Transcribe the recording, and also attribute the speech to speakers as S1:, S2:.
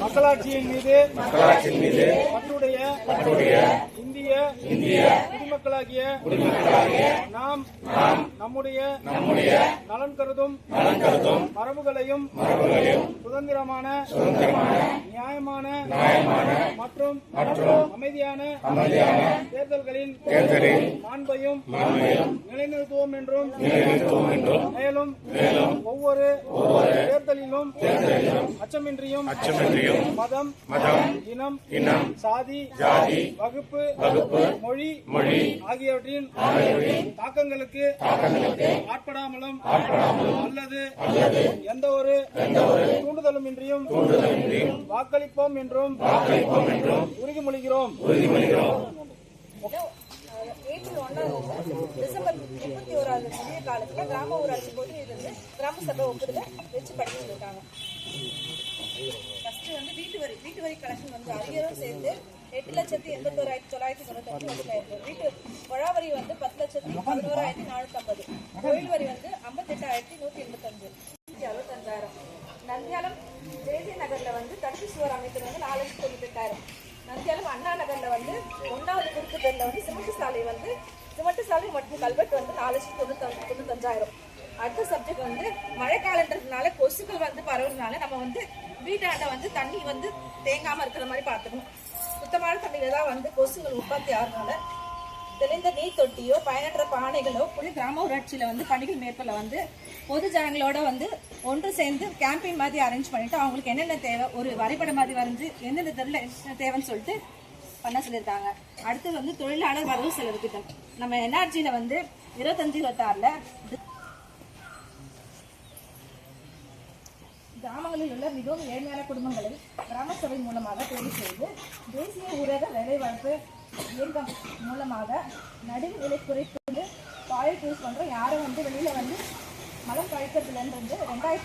S1: மக்களாட்சியின் மீது பற்றுடைய இந்திய குடிமக்களாகிய நாம் நம்முடைய நலன் கருதும் மரபுகளையும் சுதந்திரமான நியாயமான மற்றும் அமைதியான தேர்தல்களின் மாண்பையும் நிலைநிறுத்துவோம் என்றும் மேலும் ஒவ்வொரு தேர்தலிலும் அச்சமின்றியும் மதம் இனம் சாதி வகுப்பு மொழி ஆகியவற்றின் தாக்கங்களுக்கு ஆட்படாமலும் அல்லது எந்த ஒரு தூண்டுதலும் இன்றியும் வாக்களிப்போம் என்றும் உறுதிமொழிகிறோம்.
S2: ஏப்ரல் 1 டிசம்பர் 31 புதிய காலத்துல கிராம ஊராட்சி பொதுவிலிருந்து கிராம சபை ஒப்புதலை வச்சு படிச்சுட்டு இருக்காங்க. ஃபர்ஸ்ட் வந்து வீட்டு வரி கலெக்ஷன் வந்து அதிகம் சேர்ந்து 8,81,995 வசூலாயிருக்கு. வீட்டு வழாவரி வந்து 10,11,450. தொழில் வரி வந்து 58,185. 65,000. நந்தியாலம் தேசிய நகர்ல வந்து தட்டு சுவர் அமைத்தது வந்து 4,98,000. நந்தியாலம் அண்ணா நகர்ல வந்து 1வது குறுக்கு பேர்ல வந்து சிமெண்ட் சாலை மற்றும் கல்வெட்டு வந்து 4,95,000. அடுத்த சப்ஜெக்ட் வந்து மழைக்காலன்றதுனால கொசுக்கள் வந்து பரவுறதுனால நம்ம வந்து வீட்டாண்ட வந்து தண்ணி வந்து தேங்காம இருக்கிற மாதிரி பார்த்துக்கணும். சுத்தமான தண்ணியில தான் வந்து கொசுகள் உற்பத்தி ஆகிறதுனால தெளிந்த நீர் தொட்டியோ பயனற்ற பானைகளோ கிராம ஊராட்சியில வந்து பணிகள் மேற்கொள்ள வந்து பொது ஜனங்களோட வந்து ஒன்று சேர்ந்து கேம்பெயின் மாதிரி அரேஞ்ச் பண்ணிட்டு அவங்களுக்கு என்னென்ன தேவை ஒரு வரைபடம் மாதிரி வரைஞ்சு எந்தெந்த தெருவில் என்ன தேவைன்னு சொல்லிட்டு பண்ண சொல்லியிருக்காங்க. அடுத்து வந்து தொழிலாளர் வரவு செலவு திட்டம் நம்ம என்ஆர்ஜியில வந்து 25-26 கிராமங்களில் உள்ள மிகவும் ஏழ்மையான குடும்பங்களை கிராம சபை மூலமாக தேர்வு செய்து தேசிய ஊரக வேலைவாய்ப்பு இயக்கம் மூலமாக நடுவு விலை குறைப்பு பாயில் யூஸ் பண்றோம். யாரும் வந்து வெளியில வந்து மலம் கழிக்கிறதுலன்னு 2000